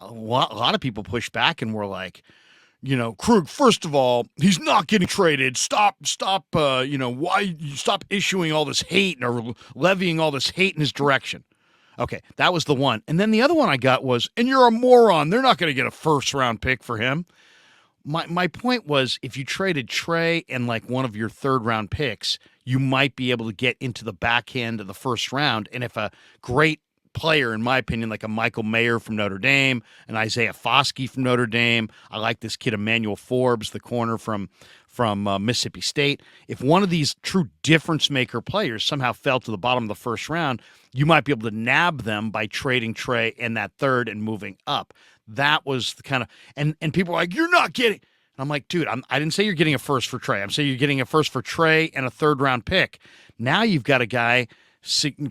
a lot of people pushed back and were like, Krug, first of all, he's not getting traded. Stop, why you stop issuing all this hate or levying all this hate in his direction. Okay, that was the one. And then the other one I got was, and you're a moron. They're not going to get a first round pick for him. My point was, if you traded Trey and like one of your third round picks, you might be able to get into the back end of the first round. And if a great player, in my opinion, like a Michael Mayer from Notre Dame, an Isaiah Foskey from Notre Dame, I like this kid Emmanuel Forbes, the corner from Mississippi State. If one of these true difference maker players somehow fell to the bottom of the first round, you might be able to nab them by trading Trey and that third and moving up. That was the kind of and people were like, you're not getting. I'm like, dude, I didn't say you're getting a first for Trey. I'm saying you're getting a first for Trey and a third round pick. Now you've got a guy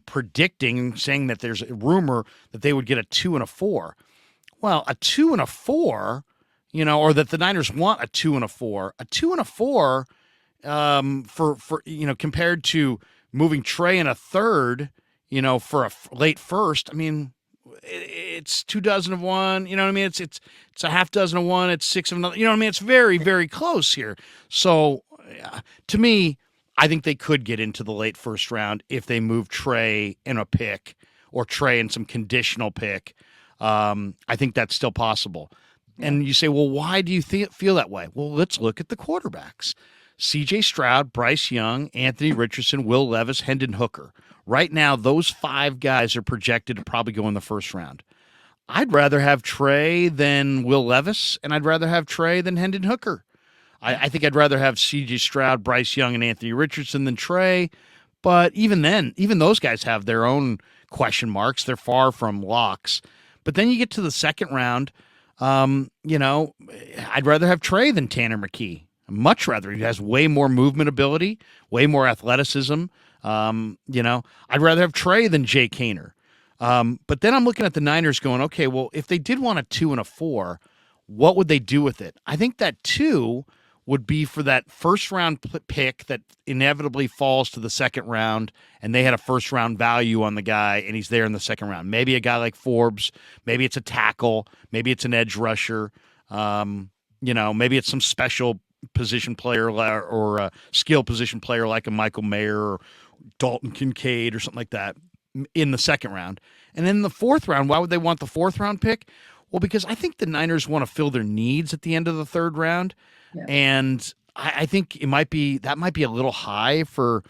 predicting, saying that there's a rumor that they would get a 2 and a 4. Well, a 2 and a 4, or that the Niners want a 2 and a 4. A 2 and a 4, for compared to moving Trey and a third, for a late first. I mean, it's 2 dozen of one. You know what I mean? It's a half dozen of one. It's 6 of another. You know what I mean? It's very, very close here. So, to me, I think they could get into the late first round if they move Trey in a pick or Trey in some conditional pick. I think that's still possible. Yeah. And you say, well, why do you feel that way? Well, let's look at the quarterbacks. C.J. Stroud, Bryce Young, Anthony Richardson, Will Levis, Hendon Hooker. Right now, those 5 guys are projected to probably go in the first round. I'd rather have Trey than Will Levis, and I'd rather have Trey than Hendon Hooker. I think I'd rather have C.J. Stroud, Bryce Young, and Anthony Richardson than Trey. But even then, even those guys have their own question marks. They're far from locks. But then you get to the second round, I'd rather have Trey than Tanner McKee. Much rather. He has way more movement ability, way more athleticism. I'd rather have Trey than Jay Kaner. But then I'm looking at the Niners going, okay, well, if they did want a 2 and a 4, what would they do with it? I think that 2 would be for that first round pick that inevitably falls to the second round, and they had a first round value on the guy, and he's there in the second round. Maybe a guy like Forbes, maybe it's a tackle, maybe it's an edge rusher, maybe it's some special position player or a skill position player like a Michael Mayer or Dalton Kincaid or something like that in the second round. And then in the fourth round, why would they want the fourth round pick? Well, because I think the Niners want to fill their needs at the end of the third round. Yeah. And I think that might be a little high to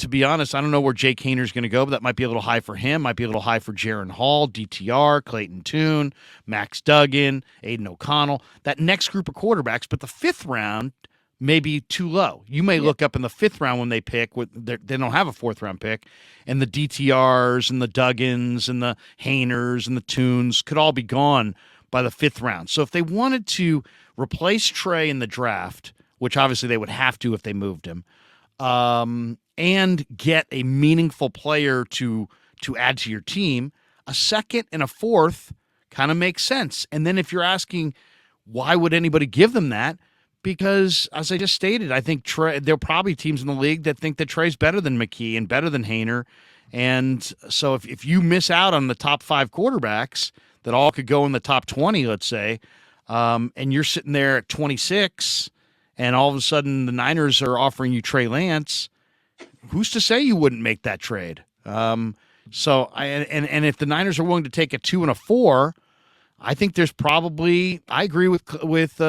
be honest. I don't know where Jay Kaner's going to go, but that might be a little high for him. Might be a little high for Jaron Hall, DTR, Clayton Tune, Max Duggan, Aiden O'Connell, that next group of quarterbacks. But the fifth round may be too low. You may look up in the fifth round when they pick, they don't have a fourth round pick, and the DTRs and the Duggans and the Hainers and the Tunes could all be gone by the fifth round. So if they wanted to replace Trey in the draft, which obviously they would have to if they moved him, and get a meaningful player to add to your team, a second and a fourth kind of makes sense. And then if you're asking, why would anybody give them that? Because, as I just stated, I think there are probably teams in the league that think that Trey's better than McKee and better than Haener. And so if you miss out on the top 5 quarterbacks that all could go in the top 20, let's say, and you're sitting there at 26, and all of a sudden the Niners are offering you Trey Lance, who's to say you wouldn't make that trade? And if the Niners are willing to take a 2 and a 4, I think there's probably, I agree with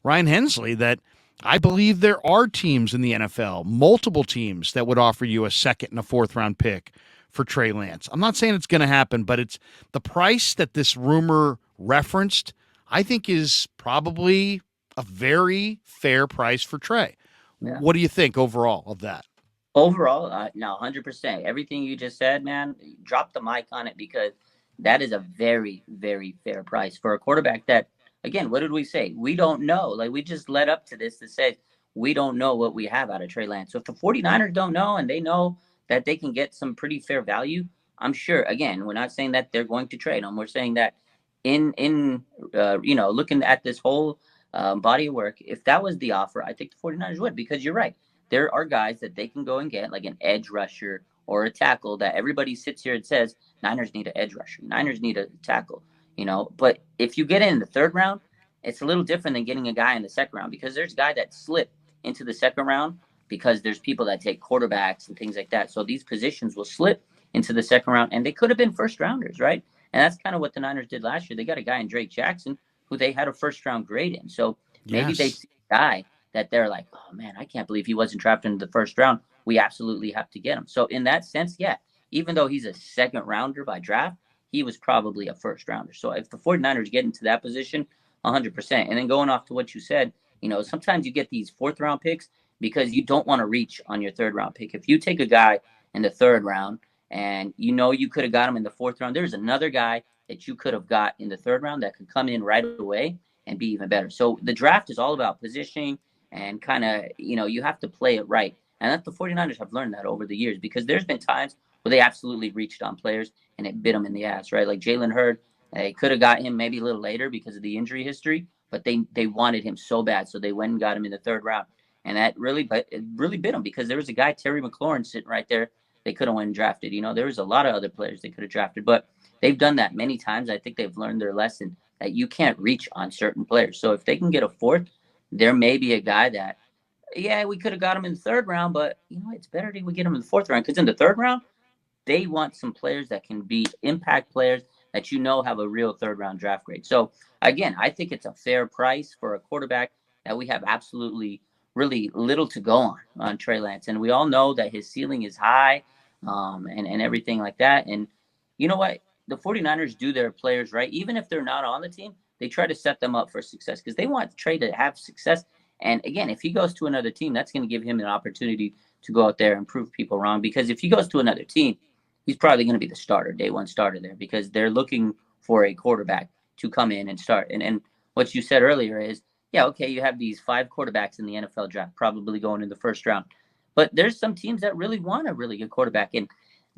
Ryan Hensley that I believe there are teams in the NFL, multiple teams, that would offer you a second and a fourth round pick for Trey Lance. I'm not saying it's going to happen, but it's the price that this rumor referenced, I think, is probably a very fair price for Trey. Yeah. What do you think overall of that? Overall, no, 100%. Everything you just said, man, drop the mic on it, because that is a very, very fair price for a quarterback that, again, what did we say? We don't know. Like, we just led up to this to say we don't know what we have out of Trey Lance. So if the 49ers don't know, and they know that they can get some pretty fair value, I'm sure, again, we're not saying that they're going to trade them. We're saying that in looking at this whole body of work, if that was the offer, I think the 49ers would, because you're right. There are guys that they can go and get, like an edge rusher or a tackle, that everybody sits here and says, Niners need an edge rusher. Niners need a tackle. But if you get in the third round, it's a little different than getting a guy in the second round, because there's a guy that slipped into the second round because there's people that take quarterbacks and things like that. So these positions will slip into the second round, and they could have been first rounders, right? And that's kind of what the Niners did last year. They got a guy in Drake Jackson who they had a first round grade in. So maybe they Yes. see a guy that they're like, oh man, I can't believe he wasn't drafted in the first round. We absolutely have to get him. So in that sense, yeah, even though he's a second rounder by draft, he was probably a first rounder. So if the 49ers get into that position, 100%. And then going off to what you said, sometimes you get these fourth round picks because you don't want to reach on your third round pick. If you take a guy in the third round and you could have got him in the fourth round, there's another guy that you could have got in the third round that could come in right away and be even better. So the draft is all about positioning and kind of, you have to play it right. And that the 49ers have learned that over the years, because there's been times where they absolutely reached on players and it bit them in the ass, right? Like Jalen Hurd, they could have got him maybe a little later because of the injury history, but they wanted him so bad, so they went and got him in the third round, and that really bit him, because there was a guy, Terry McLaurin, sitting right there. They could have went and drafted. There was a lot of other players they could have drafted, but they've done that many times. I think they've learned their lesson that you can't reach on certain players. So if they can get a fourth, there may be a guy that, yeah, we could have got him in the third round, but it's better that we get him in the fourth round, because in the third round they want some players that can be impact players that have a real third round draft grade. So again, I think it's a fair price for a quarterback that we have absolutely really little to go on Trey Lance. And we all know that his ceiling is high, and everything like that. And you know what? The 49ers do their players right. Even if they're not on the team, they try to set them up for success, because they want Trey to have success. And again, if he goes to another team, that's going to give him an opportunity to go out there and prove people wrong. Because if he goes to another team, he's probably going to be the starter, day one starter there, because they're looking for a quarterback to come in and start. And what you said earlier is, yeah, okay, you have these 5 quarterbacks in the NFL draft, probably going in the first round. But there's some teams that really want a really good quarterback. And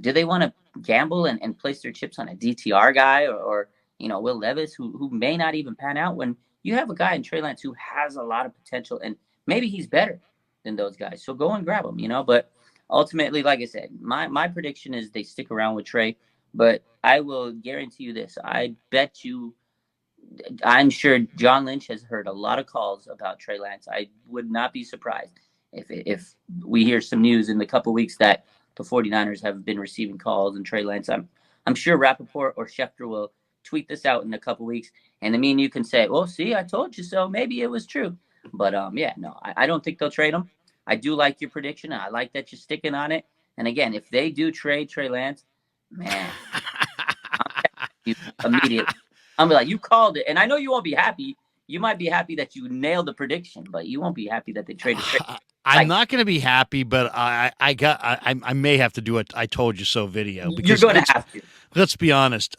do they want to gamble and place their chips on a DTR guy, or Will Levis, who may not even pan out, when you have a guy in Trey Lance who has a lot of potential, and maybe he's better than those guys. So go and grab him. But ultimately, like I said, my prediction is they stick around with Trey. But I will guarantee you this. I'm sure John Lynch has heard a lot of calls about Trey Lance. I would not be surprised if we hear some news in the couple weeks that the 49ers have been receiving calls and Trey Lance. I'm sure Rappaport or Schefter will tweet this out in a couple weeks, and then me and you can say, well, see, I told you so. Maybe it was true. But yeah, no, I don't think they'll trade him. I do like your prediction. I like that you're sticking on it. And again, if they do trade Trey Lance, man, I'm texting you immediately. I'm like, you called it. And I know you won't be happy. You might be happy that you nailed the prediction, but you won't be happy that they traded Trey. I'm Like, not going to be happy, but I may have to do a "I told you so" video, you're because going to have to. let's be honest.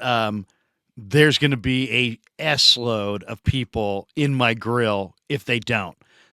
There's going to be a S load of people in my grill if they don't.